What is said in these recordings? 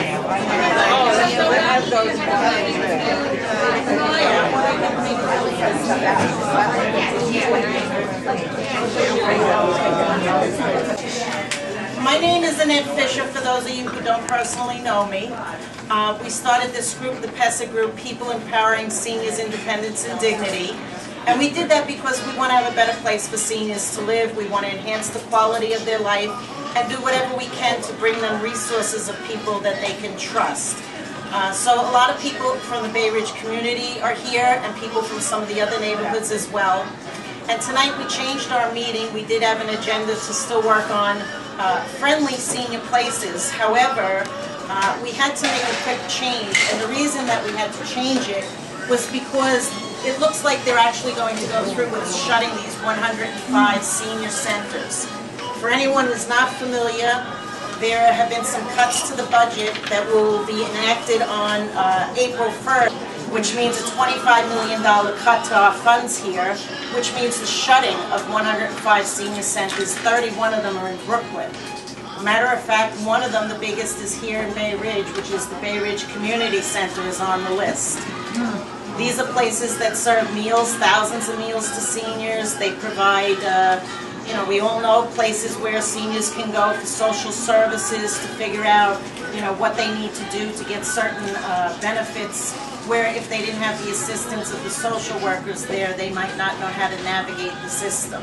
My name is Annette Fisher, for those of you who don't personally know me. We started this group, the PESID group, People Empowering Seniors Independence and Dignity. And we did that because we want to have a better place for seniors to live. We want to enhance the quality of their life and do whatever we can to bring them resources of people that they can trust. So a lot of people from the Bay Ridge community are here, and people from some of the other neighborhoods as well. And tonight we changed our meeting. We did have an agenda to still work on friendly senior places. However, we had to make a quick change, and the reason that we had to change it was because it looks like they're actually going to go through with shutting these 105 senior centers. For anyone who's not familiar, there have been some cuts to the budget that will be enacted on April 1st, which means a $25 million cut to our funds here, which means the shutting of 105 senior centers. 31 of them are in Brooklyn. Matter of fact, one of them, the biggest, is here in Bay Ridge, which is the Bay Ridge Community Center, is on the list. These are places that serve meals, thousands of meals to seniors. They provide, you know, we all know places where seniors can go for social services to figure out, you know, what they need to do to get certain benefits, where if they didn't have the assistance of the social workers there, they might not know how to navigate the system.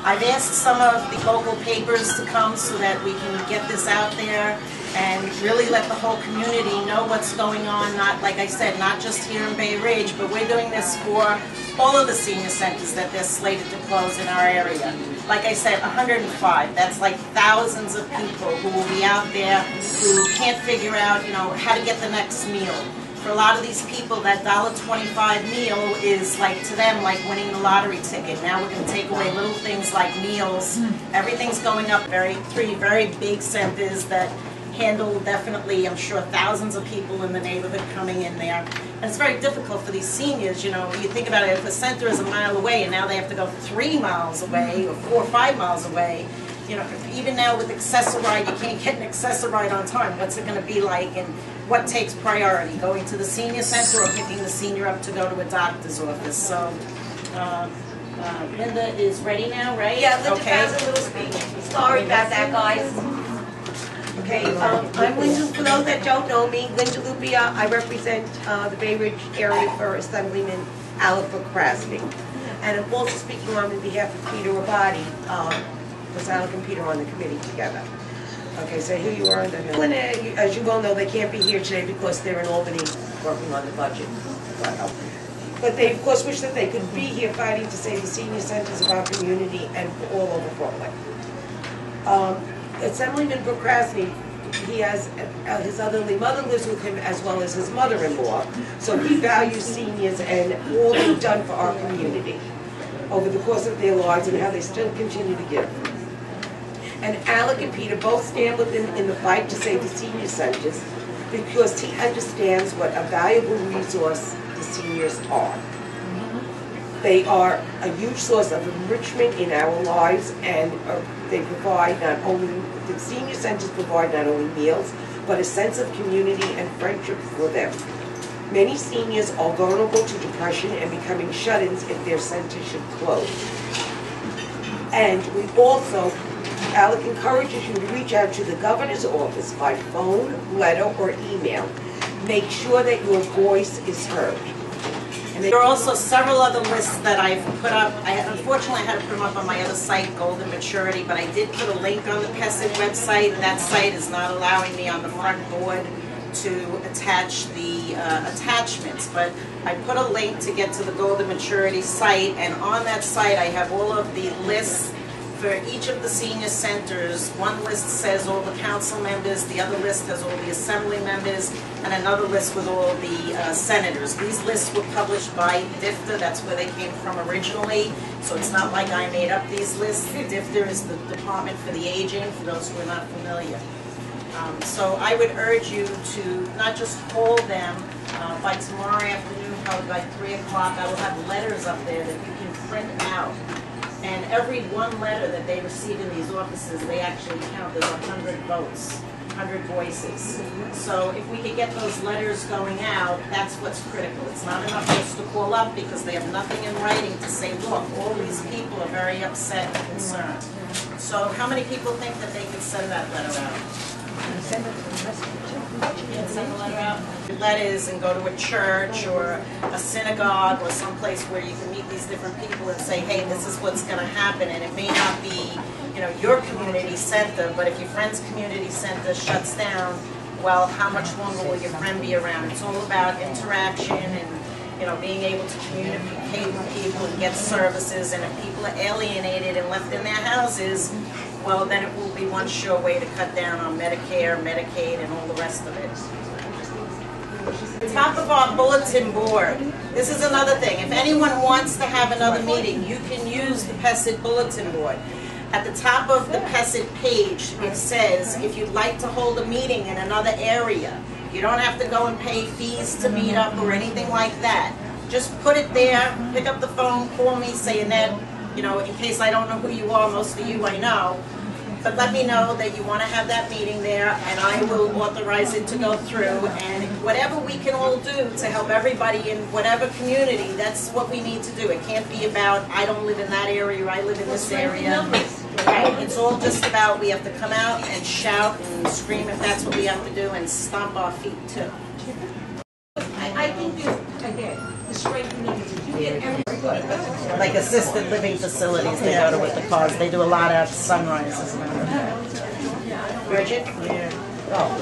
I've asked some of the local papers to come so that we can get this out there and really let the whole community know what's going on. Not, like I said, not just here in Bay Ridge, but we're doing this for all of the senior centers that they're slated to close in our area. Like I said, 105, that's like thousands of people who will be out there who can't figure out, you know, how to get the next meal. For a lot of these people, that $1.25 meal is like, to them, like winning the lottery ticket. Now we're going to take away little things like meals. Everything's going up. Three very big centers that handle definitely, I'm sure, thousands of people in the neighborhood coming in there. And it's very difficult for these seniors, you know, you think about it, if a center is a mile away and now they have to go 3 miles away or 4 or 5 miles away, you know, even now with Accessoride, you can't get an Accessoride on time. What's it going to be like, and what takes priority, going to the senior center or picking the senior up to go to a doctor's office? So, Linda is ready now, right? Yeah, Linda has a little speech. Sorry about that, guys. Okay, I'm Linda. For those that don't know me, Linda Lupia. I represent the Bay Ridge area for Assemblyman Alec Krasny. And I'm also speaking on behalf of Peter Rabati, because Alec and Peter are on the committee together. Okay, so here you are. As you well know, they can't be here today because they're in Albany working on the budget. But they, of course, wish that they could be here fighting to save the senior centers of our community and all over Brooklyn. Assemblyman Krasny, he has his elderly mother lives with him as well as his mother-in-law. So he values seniors and all they've done for our community over the course of their lives and how they still continue to give. And Alec and Peter both stand with him in the fight to save the senior centers because he understands what a valuable resource the seniors are. They are a huge source of enrichment in our lives, and they provide not only, the senior centers provide not only meals, but a sense of community and friendship for them. Many seniors are vulnerable to depression and becoming shut-ins if their center should close. And we also, Alec encourages you to reach out to the governor's office by phone, letter, or email. Make sure that your voice is heard. And there are also several other lists that I've put up. Unfortunately, I had to put them up on my other site, Golden Maturity, but I did put a link on the PESID website. That site is not allowing me on the front board to attach the attachments, but I put a link to get to the Golden Maturity site, and on that site I have all of the lists for each of the senior centers. One list says all the council members, the other list has all the assembly members, and another list with all the senators. These lists were published by DFTA, that's where they came from originally, so it's not like I made up these lists. DFTA is the Department for the Aging, for those who are not familiar. So I would urge you to not just call them. By tomorrow afternoon, probably by 3 o'clock, I will have letters up there that you can print out. And every one letter that they receive in these offices, they actually count as 100 votes. 100 voices. So if we could get those letters going out, that's what's critical. It's not enough just to call up because they have nothing in writing to say, look, all these people are very upset and concerned. So how many people think that they could send that letter out? Send a letter out. Letters and go to a church or a synagogue or someplace where you can meet these different people and say, hey, this is what's going to happen. And it may not be, you know, your community center, but if your friend's community center shuts down, well, how much longer will your friend be around? It's all about interaction and, you know, being able to communicate with people and get services. And if people are alienated and left in their houses, well, then it will be one sure way to cut down on Medicare, Medicaid, and all the rest of it. Top of our bulletin board. This is another thing. If anyone wants to have another meeting, you can use the PESID bulletin board. At the top of the PESID page, it says, if you'd like to hold a meeting in another area, you don't have to go and pay fees to meet up or anything like that. Just put it there, pick up the phone, call me, say, Annette, you know, in case I don't know who you are, most of you I know, but let me know that you want to have that meeting there, and I will authorize it to go through. And whatever we can all do to help everybody in whatever community, that's what we need to do. It can't be about, I don't live in that area, or I live in this area. Right? It's all just about, we have to come out and shout and scream if that's what we have to do, and stomp our feet too. I think again, the straight community, you get everybody. Like assisted living facilities, they go to with the cars. They do a lot at Sunrise, isn't it? Bridget? Yeah. Oh.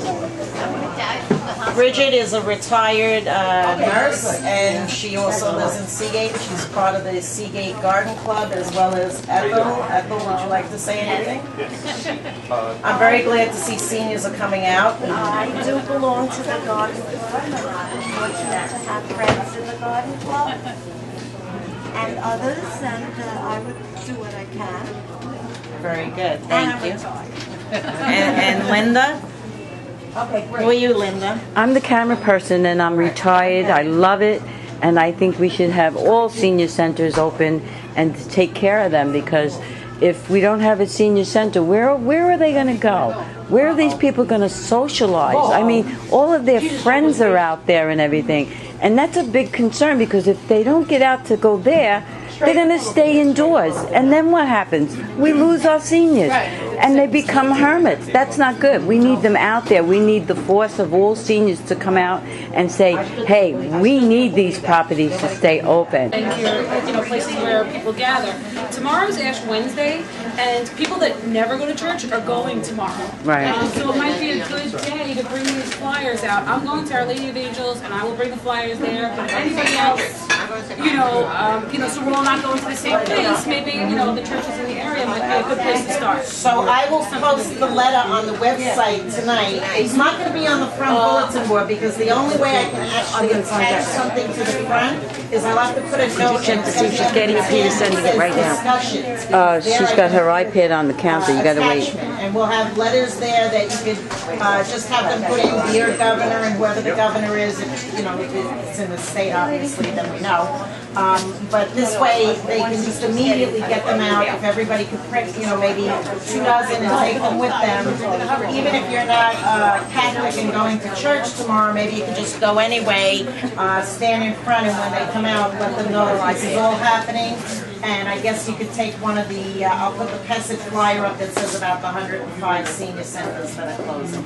Bridget is a retired nurse, and she also lives in Seagate. She's part of the Seagate Garden Club, as well as Ethel. Ethel, would you like to say anything? I'm very glad to see seniors are coming out. I do belong to the garden club, and I'm fortunate to have friends in the garden club and others, and I would do what I can. Very good, And thank I'm you. retired. And Linda? Okay, Who are you, Linda? I'm the camera person and I'm retired. I love it, and I think we should have all senior centers open and take care of them, because if we don't have a senior center, where are they going to go? Where are these people going to socialize? I mean, all of their friends are out there and everything, and that's a big concern, because if they don't get out to go there, they're going to stay indoors, and then what happens? We lose our seniors, and they become hermits. That's not good. We need them out there. We need the force of all seniors to come out and say, hey, we need these properties to stay open. And your, places where people gather. Tomorrow's Ash Wednesday, and people that never go to church are going tomorrow. Right. So it might be a good day to bring these flyers out. I'm going to Our Lady of Angels, and I will bring the flyers there. But anybody else, so we're all not going to the same place. Maybe, the churches in the area might be a good place to start. So I will post the letter on the website tonight. It's not going to be on the front bulletin board, because the only way I can actually attach something to the front is I'll have to put a note in Check to see if she's getting it. Peter's sending it right now. She's got her iPad on the counter. You got to wait. And we'll have letters there that you could just have them put in Dear Governor, and whoever the governor is, if it's in the state, obviously, then we know. But this way, they can just immediately get them out. If everybody could print, maybe 2 dozen and take them with them. Even if you're not Catholic and going to church tomorrow, maybe you can just go anyway, stand in front, and when they come out, let them know this is all happening. And I guess you could take one of the, I'll put the PESID flyer up that says about the 105 senior centers that are closing.